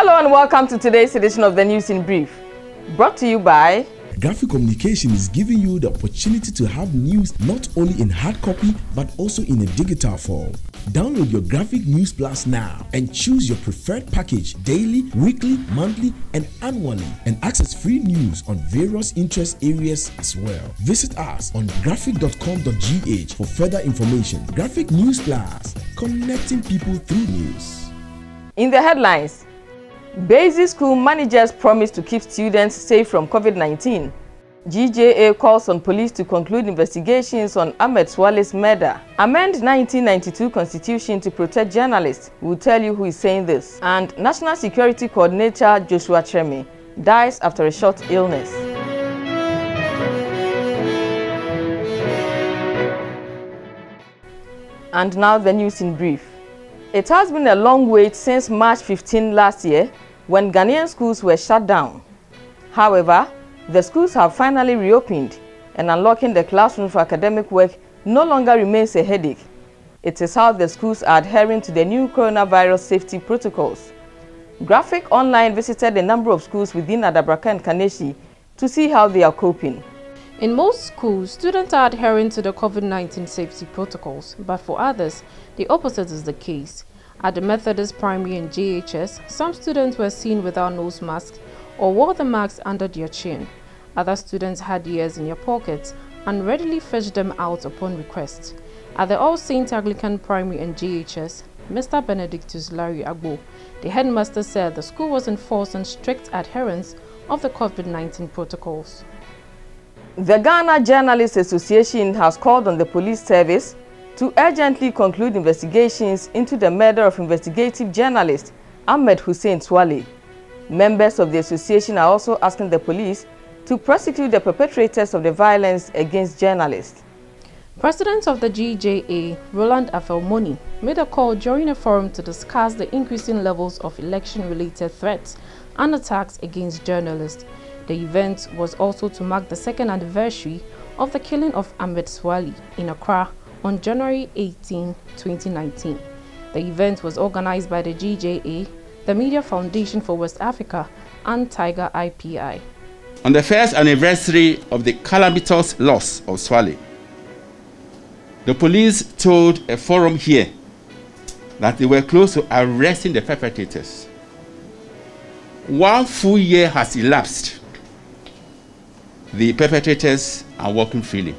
Hello and welcome to today's edition of the News in Brief, brought to you by Graphic Communication is giving you the opportunity to have news not only in hard copy but also in a digital form. Download your Graphic News Plus now and choose your preferred package daily, weekly, monthly, and annually, and access free news on various interest areas as well. Visit us on graphic.com.gh for further information. Graphic News Plus, connecting people through news. In the headlines, basic school managers promise to keep students safe from COVID-19. GJA calls on police to conclude investigations on Ahmed Swale's murder. Amend 1992 Constitution to protect journalists. We'll tell you who is saying this. And National Security Coordinator Joshua Treme dies after a short illness. And now the news in brief. It has been a long wait since March 15 last year, when Ghanaian schools were shut down. However, the schools have finally reopened, and unlocking the classroom for academic work no longer remains a headache. It is how the schools are adhering to the new coronavirus safety protocols. Graphic Online visited a number of schools within Adabraka and Kaneshie to see how they are coping. In most schools, students are adhering to the COVID-19 safety protocols, but for others, the opposite is the case. At the Methodist Primary and JHS, some students were seen without nose masks or wore the masks under their chin. Other students had ears in their pockets and readily fetched them out upon request. At the All Saints Anglican Primary and JHS, Mr. Benedictus Larry Agbo, the headmaster, said the school was enforcing strict adherence of the COVID-19 protocols. The Ghana Journalists Association has called on the police service to urgently conclude investigations into the murder of investigative journalist Ahmed Hussein Swale. Members of the association are also asking the police to prosecute the perpetrators of the violence against journalists. President of the GJA, Roland Afelmoni, made a call during a forum to discuss the increasing levels of election-related threats and attacks against journalists. The event was also to mark the second anniversary of the killing of Ahmed Swale in Accra on January 18, 2019. The event was organized by the GJA, the Media Foundation for West Africa, and Tiger IPI. On the first anniversary of the calamitous loss of Swale, the police told a forum here that they were close to arresting the perpetrators. 1 full year has elapsed. The perpetrators are walking freely.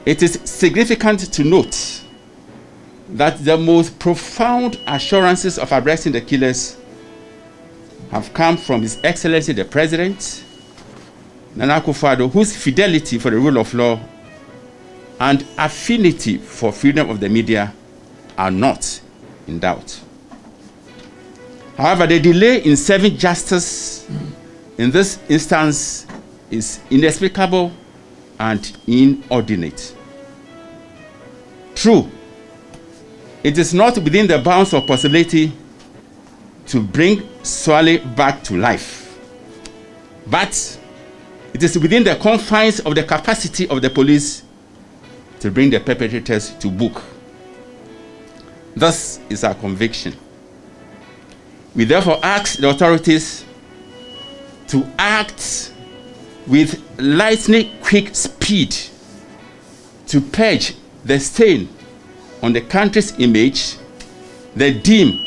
It is significant to note that the most profound assurances of arresting the killers have come from His Excellency the President, Nana Akufo-Addo, whose fidelity for the rule of law and affinity for freedom of the media are not in doubt. However, the delay in serving justice in this instance is inexplicable and inordinate. True, it is not within the bounds of possibility to bring Swale back to life, but it is within the confines of the capacity of the police to bring the perpetrators to book. Thus is our conviction. We therefore ask the authorities to act with lightning quick speed to purge the stain on the country's image, the dim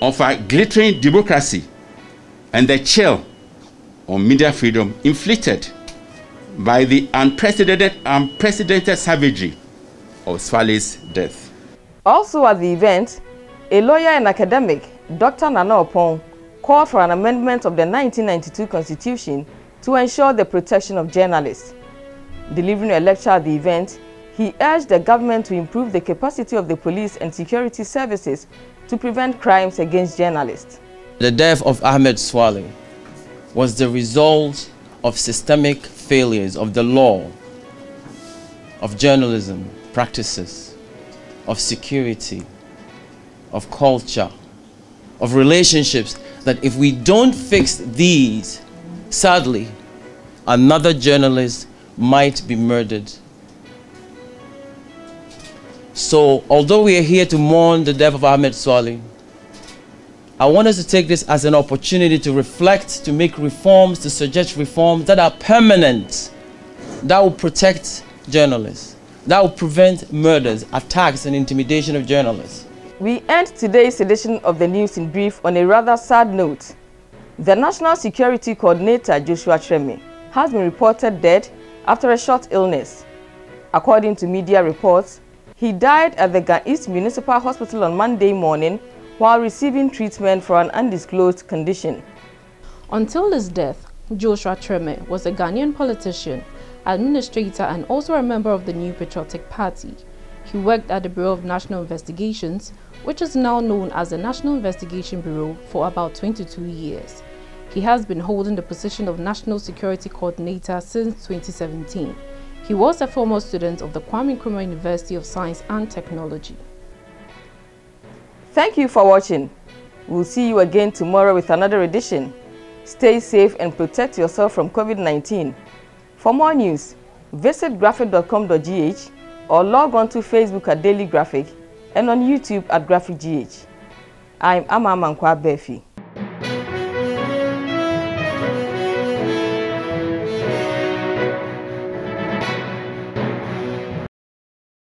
of our glittering democracy, and the chill on media freedom inflicted by the unprecedented savagery of Swale's death. Also at the event, a lawyer and academic, Dr. Nana Opong, called for an amendment of the 1992 Constitution to ensure the protection of journalists. Delivering a lecture at the event, he urged the government to improve the capacity of the police and security services to prevent crimes against journalists. The death of Ahmed Swale was the result of systemic failures of the law, of journalism practices, of security, of culture, of relationships, that if we don't fix these, sadly, another journalist might be murdered. So, although we are here to mourn the death of Ahmed Swale, I want us to take this as an opportunity to reflect, to make reforms, to suggest reforms that are permanent, that will protect journalists, that will prevent murders, attacks, and intimidation of journalists. We end today's edition of the News in Brief on a rather sad note. The National Security Coordinator, Joshua Treme, has been reported dead after a short illness. According to media reports, he died at the Ga East Municipal Hospital on Monday morning while receiving treatment for an undisclosed condition. Until his death, Joshua Treme was a Ghanaian politician, administrator, and also a member of the New Patriotic Party. He worked at the Bureau of National Investigations, which is now known as the National Investigation Bureau, for about 22 years. He has been holding the position of National Security Coordinator since 2017. He was a former student of the Kwame Nkrumah University of Science and Technology. Thank you for watching. We'll see you again tomorrow with another edition. Stay safe and protect yourself from COVID-19. For more news, visit graphic.com.gh or log on to Facebook at Daily Graphic and on YouTube at Graphic GH. I'm Ama Mankwa Befi.